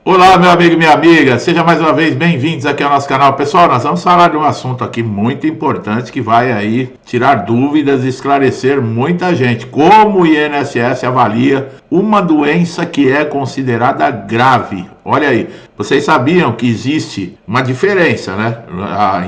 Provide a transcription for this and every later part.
Olá, meu amigo e minha amiga, seja mais uma vez bem-vindos aqui ao nosso canal. Pessoal, nós vamos falar de um assunto aqui muito importante que vai aí tirar dúvidas e esclarecer muita gente. Como o INSS avalia uma doença que é considerada grave? Olha aí, vocês sabiam que existe uma diferença, né,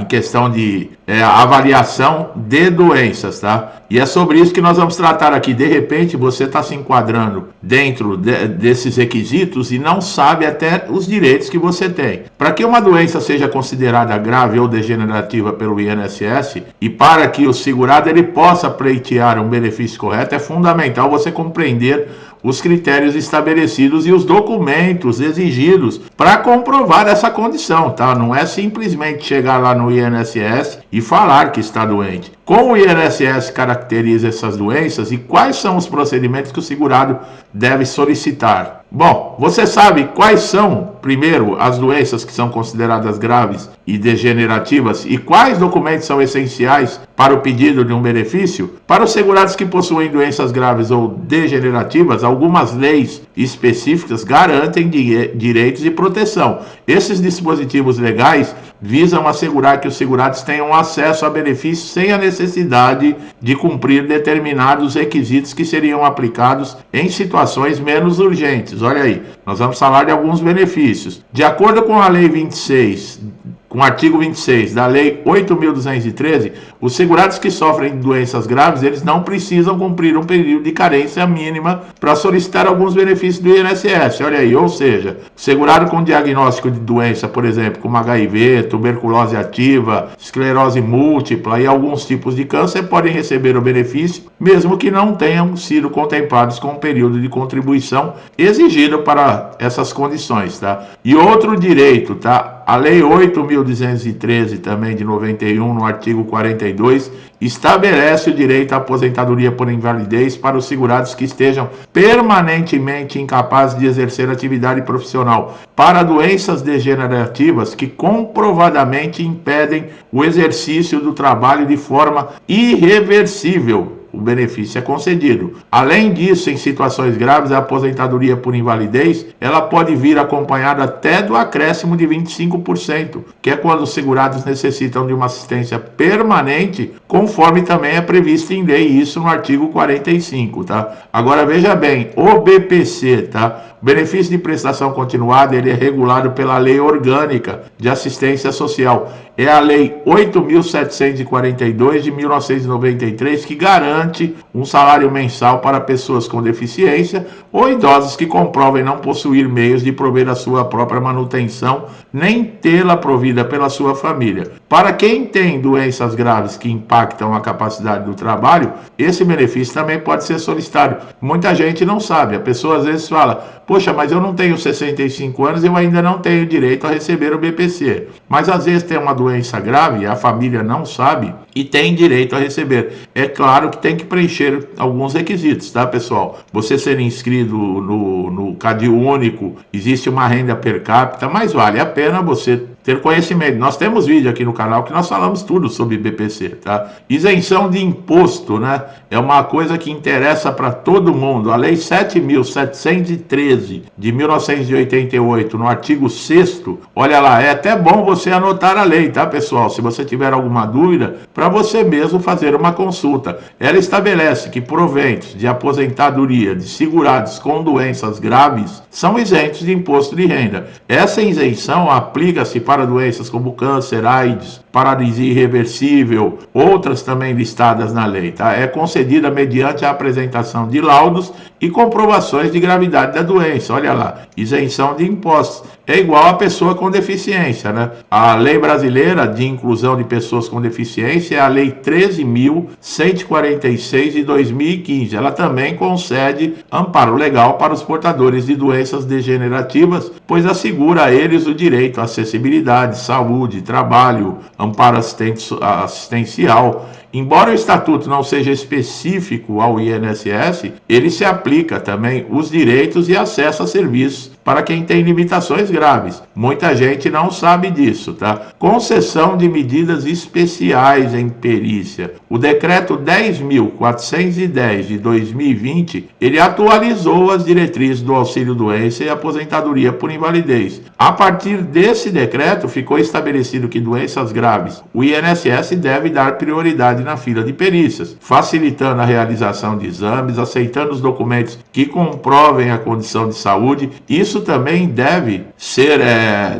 em questão de avaliação de doenças, tá? E é sobre isso que nós vamos tratar aqui. De repente, você está se enquadrando dentro desses requisitos e não sabe até os direitos que você tem. Para que uma doença seja considerada grave ou degenerativa pelo INSS e para que o segurado ele possa pleitear um benefício correto, é fundamental você compreender os critérios estabelecidos e os documentos exigidos para comprovar essa condição, tá? Não é simplesmente chegar lá no INSS e falar que está doente. Como o INSS caracteriza essas doenças e quais são os procedimentos que o segurado deve solicitar? Bom, você sabe quais são, primeiro, as doenças que são consideradas graves e degenerativas e quais documentos são essenciais para o pedido de um benefício? Para os segurados que possuem doenças graves ou degenerativas, algumas leis específicas garantem direitos e proteção. Esses dispositivos legais visam assegurar que os segurados tenham acesso a benefícios sem a necessidade de cumprir determinados requisitos que seriam aplicados em situações menos urgentes. Olha aí, nós vamos falar de alguns benefícios. De acordo com a Lei 26, com o artigo 26 da Lei 8.213, os segurados que sofrem de doenças graves, eles não precisam cumprir um período de carência mínima para solicitar alguns benefícios do INSS. Olha aí, ou seja, segurado com diagnóstico de doença, por exemplo, como HIV, tuberculose ativa, esclerose múltipla e alguns tipos de câncer, podem receber o benefício, mesmo que não tenham sido contemplados com o período de contribuição exigido para essas condições, tá? E outro direito, tá? A Lei 8.213, também de 91, no artigo 42, estabelece o direito à aposentadoria por invalidez para os segurados que estejam permanentemente incapazes de exercer atividade profissional para doenças degenerativas que comprovadamente impedem o exercício do trabalho de forma irreversível. O benefício é concedido. Além disso, em situações graves, a aposentadoria por invalidez, ela pode vir acompanhada até do acréscimo de 25%, que é quando os segurados necessitam de uma assistência permanente, conforme também é previsto em lei, isso no artigo 45, tá? Agora veja bem, o BPC, tá? O benefício de prestação continuada, ele é regulado pela Lei Orgânica de Assistência Social. É a Lei 8.742 de 1993, que garante um salário mensal para pessoas com deficiência ou idosos que comprovem não possuir meios de prover a sua própria manutenção, nem tê-la provida pela sua família. Para quem tem doenças graves que impactam a capacidade do trabalho, esse benefício também pode ser solicitado. Muita gente não sabe, a pessoa às vezes fala: poxa, mas eu não tenho 65 anos e eu ainda não tenho direito a receber o BPC. Mas às vezes tem uma doença grave e a família não sabe e tem direito a receber. É claro que tem que preencher alguns requisitos, tá, pessoal? Você ser inscrito no Cadastro Único, existe uma renda per capita, mas vale a pena você ter conhecimento. Nós temos vídeo aqui no canal que nós falamos tudo sobre BPC, tá? Isenção de imposto, né? É uma coisa que interessa para todo mundo. A Lei 7.713 de 1988, no artigo 6º, olha lá, é até bom você anotar a lei, tá, pessoal? Se você tiver alguma dúvida, para você mesmo fazer uma consulta. Ela estabelece que proventos de aposentadoria de segurados com doenças graves são isentos de imposto de renda. Essa isenção aplica-se para doenças como câncer, AIDS, paralisia irreversível, outras também listadas na lei, tá? É concedida mediante a apresentação de laudos e comprovações de gravidade da doença. Olha lá, isenção de impostos. É igual a pessoa com deficiência, né? A lei brasileira de inclusão de pessoas com deficiência é a Lei 13.146 de 2015. Ela também concede amparo legal para os portadores de doenças degenerativas, pois assegura a eles o direito à acessibilidade, saúde, trabalho, amparo assistencial embora o estatuto não seja específico ao INSS, ele se aplica também os direitos e acesso a serviços para quem tem limitações graves. Muita gente não sabe disso, tá? Concessão de medidas especiais em perícia. O decreto 10.410 de 2020, ele atualizou as diretrizes do auxílio-doença e aposentadoria por invalidez. A partir desse decreto, ficou estabelecido que doenças graves, o INSS deve dar prioridade na fila de perícias, facilitando a realização de exames, aceitando os documentos que comprovem a condição de saúde. Isso também deve ser,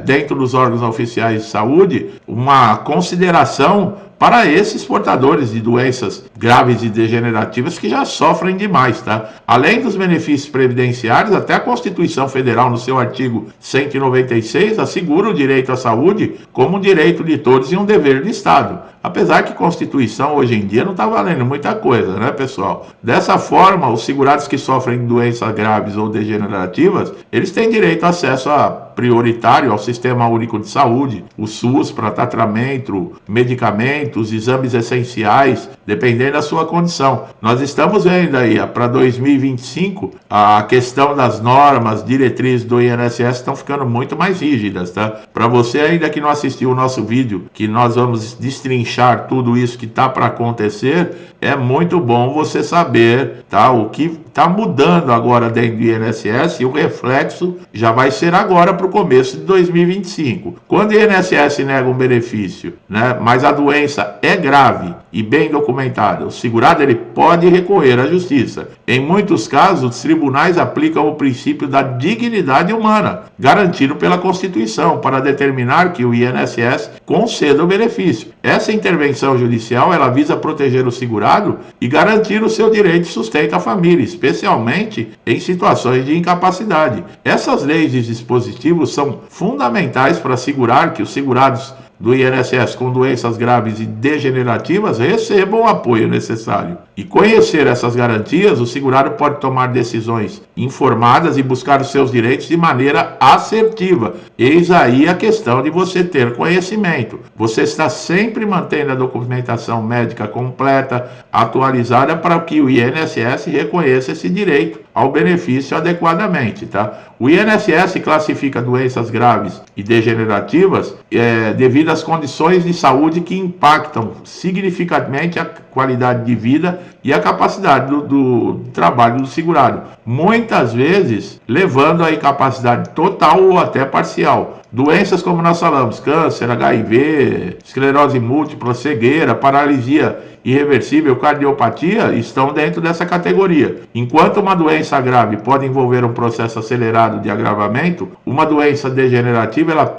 dentro dos órgãos oficiais de saúde, uma consideração para esses portadores de doenças graves e degenerativas que já sofrem demais, tá? Além dos benefícios previdenciários, até a Constituição Federal, no seu artigo 196, assegura o direito à saúde como um direito de todos e um dever do Estado. Apesar que a Constituição hoje em dia não está valendo muita coisa, né, pessoal? Dessa forma, os segurados que sofrem de doenças graves ou degenerativas, eles têm direito a acesso prioritário ao Sistema Único de Saúde, o SUS, para tratamento, medicamentos, exames essenciais, dependendo da sua condição. Nós estamos vendo aí, para 2025, a questão das normas, diretrizes do INSS estão ficando muito mais rígidas, tá? Para você ainda que não assistiu o nosso vídeo, que nós vamos destrinchar tudo isso que está para acontecer, é muito bom você saber, tá, o que está mudando agora dentro do INSS, e o reflexo já vai ser agora para o começo de 2025. Quando o INSS nega um benefício, né, mas a doença é grave e bem documentada, o segurado ele pode recorrer à justiça. Em muitos casos, os tribunais aplicam o princípio da dignidade humana, garantido pela Constituição, para determinar que o INSS conceda o benefício. Essa intervenção judicial, ela visa proteger o segurado e garantir o seu direito de sustento à família, especialmente em situações de incapacidade. Essas leis e dispositivos são fundamentais para assegurar que os segurados do INSS com doenças graves e degenerativas recebam o apoio necessário. E conhecer essas garantias, o segurado pode tomar decisões informadas e buscar os seus direitos de maneira assertiva. Eis aí a questão de você ter conhecimento. Você está sempre mantendo a documentação médica completa, atualizada, para que o INSS reconheça esse direito ao benefício adequadamente, tá? O INSS classifica doenças graves e degenerativas devido às condições de saúde que impactam significativamente a qualidade de vida e a capacidade do trabalho do segurado, muitas vezes levando à incapacidade total ou até parcial. Doenças como nós falamos, câncer, HIV, esclerose múltipla, cegueira, paralisia irreversível, cardiopatia, estão dentro dessa categoria. Enquanto uma doença grave pode envolver um processo acelerado de agravamento, uma doença degenerativa ela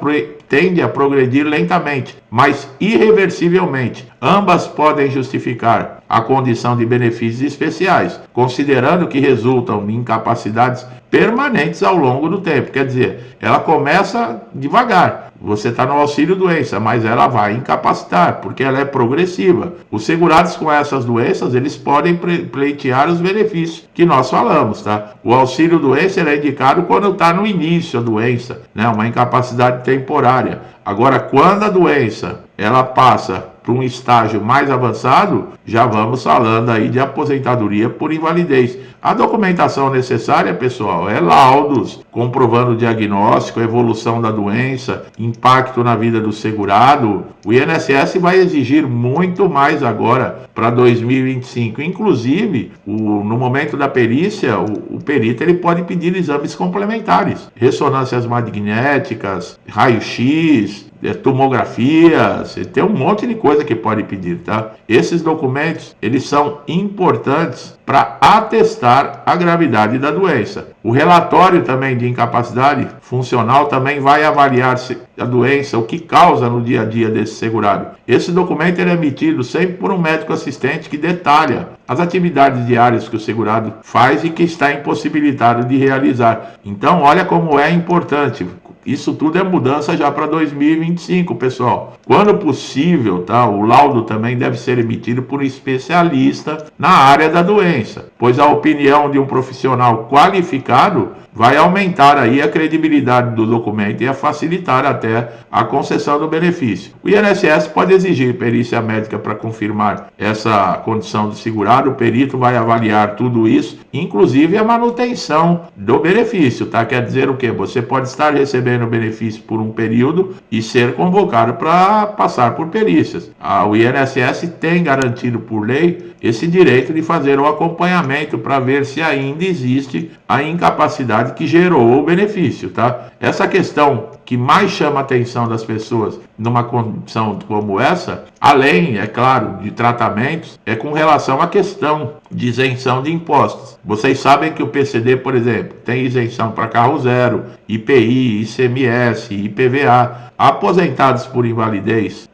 tende a progredir lentamente, mas irreversivelmente. Ambas podem justificar a condição de benefícios especiais, considerando que resultam de incapacidades permanentes ao longo do tempo. Quer dizer, ela começa devagar. Você está no auxílio-doença, mas ela vai incapacitar, porque ela é progressiva. Os segurados com essas doenças, eles podem pleitear os benefícios que nós falamos, tá? O auxílio-doença é indicado quando está no início da doença, né? Uma incapacidade temporária. Agora, quando a doença ela passa para um estágio mais avançado, já vamos falando aí de aposentadoria por invalidez. A documentação necessária, pessoal, é laudos comprovando o diagnóstico, a evolução da doença, impacto na vida do segurado. O INSS vai exigir muito mais agora para 2025. Inclusive, no momento da perícia, o perito ele pode pedir exames complementares, ressonâncias magnéticas, raio-x, tomografias, tem um monte de coisa que pode pedir, tá? Esses documentos, eles são importantes para atestar a gravidade da doença. O relatório também de incapacidade funcional também vai avaliar a doença, o que causa no dia a dia desse segurado. Esse documento é emitido sempre por um médico assistente que detalha as atividades diárias que o segurado faz e que está impossibilitado de realizar. Então, olha como é importante. Isso tudo é mudança já para 2025, pessoal. Quando possível, tá? O laudo também deve ser emitido por um especialista na área da doença. pois a opinião de um profissional qualificado vai aumentar aí a credibilidade do documento e a facilitar até a concessão do benefício. O INSS pode exigir perícia médica para confirmar essa condição de segurado. O perito vai avaliar tudo isso, inclusive a manutenção do benefício, tá? Quer dizer o quê? Você pode estar recebendo o benefício por um período e ser convocado para passar por perícias. O INSS tem garantido por lei esse direito de fazer o acompanhamento para ver se ainda existe a incapacidade que gerou o benefício, tá? Essa questão que mais chama a atenção das pessoas numa condição como essa, além, é claro, de tratamentos, é com relação à questão de isenção de impostos. Vocês sabem que o PCD, por exemplo, tem isenção para carro zero, IPI, ICMS, IPVA. Aposentados por invalidez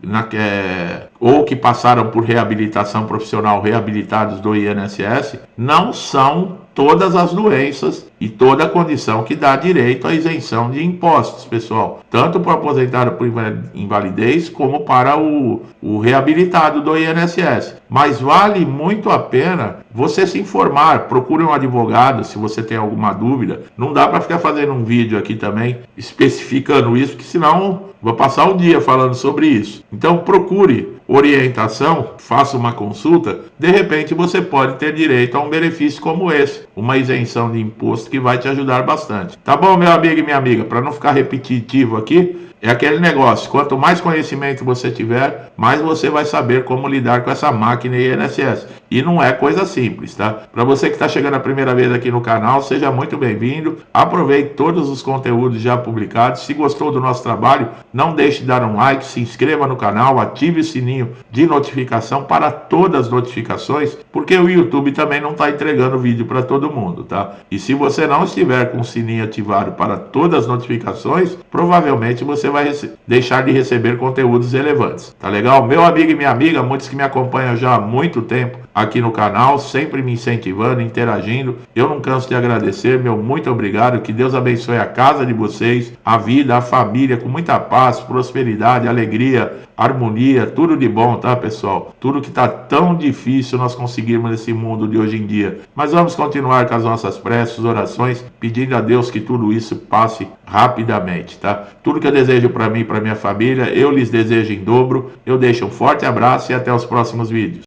ou que passaram por reabilitação profissional, reabilitados do INSS, não são todas as doenças e toda a condição que dá direito à isenção de impostos, pessoal. Tanto para o aposentado por invalidez como para o reabilitado do INSS. Mas vale muito a pena você se informar. Procure um advogado se você tem alguma dúvida. Não dá para ficar fazendo um vídeo aqui também especificando isso, porque senão vou passar o dia falando sobre isso. Então procure orientação, faça uma consulta. De repente você pode ter direito a um benefício como esse, uma isenção de imposto que vai te ajudar bastante. Tá bom, meu amigo e minha amiga? Para não ficar repetitivo aqui, é aquele negócio, quanto mais conhecimento você tiver, mais você vai saber como lidar com essa máquina INSS. E não é coisa simples, tá? Para você que está chegando a primeira vez aqui no canal, seja muito bem-vindo. Aproveite todos os conteúdos já publicados. Se gostou do nosso trabalho, não deixe de dar um like, se inscreva no canal, ative o sininho de notificação para todas as notificações, porque o YouTube também não está entregando vídeo para todo mundo, tá? E se você não estiver com o sininho ativado para todas as notificações, provavelmente você vai deixar de receber conteúdos relevantes. Tá legal? Meu amigo e minha amiga, muitos que me acompanham já há muito tempo aqui no canal, sempre me incentivando, interagindo. Eu não canso de agradecer, meu muito obrigado. Que Deus abençoe a casa de vocês, a vida, a família, com muita paz, prosperidade, alegria, harmonia, tudo de bom, tá, pessoal? Tudo que tá tão difícil nós conseguirmos nesse mundo de hoje em dia. Mas vamos continuar com as nossas preces, orações, pedindo a Deus que tudo isso passe rapidamente, tá? Tudo que eu desejo para mim e para minha família, eu lhes desejo em dobro. Eu deixo um forte abraço e até os próximos vídeos.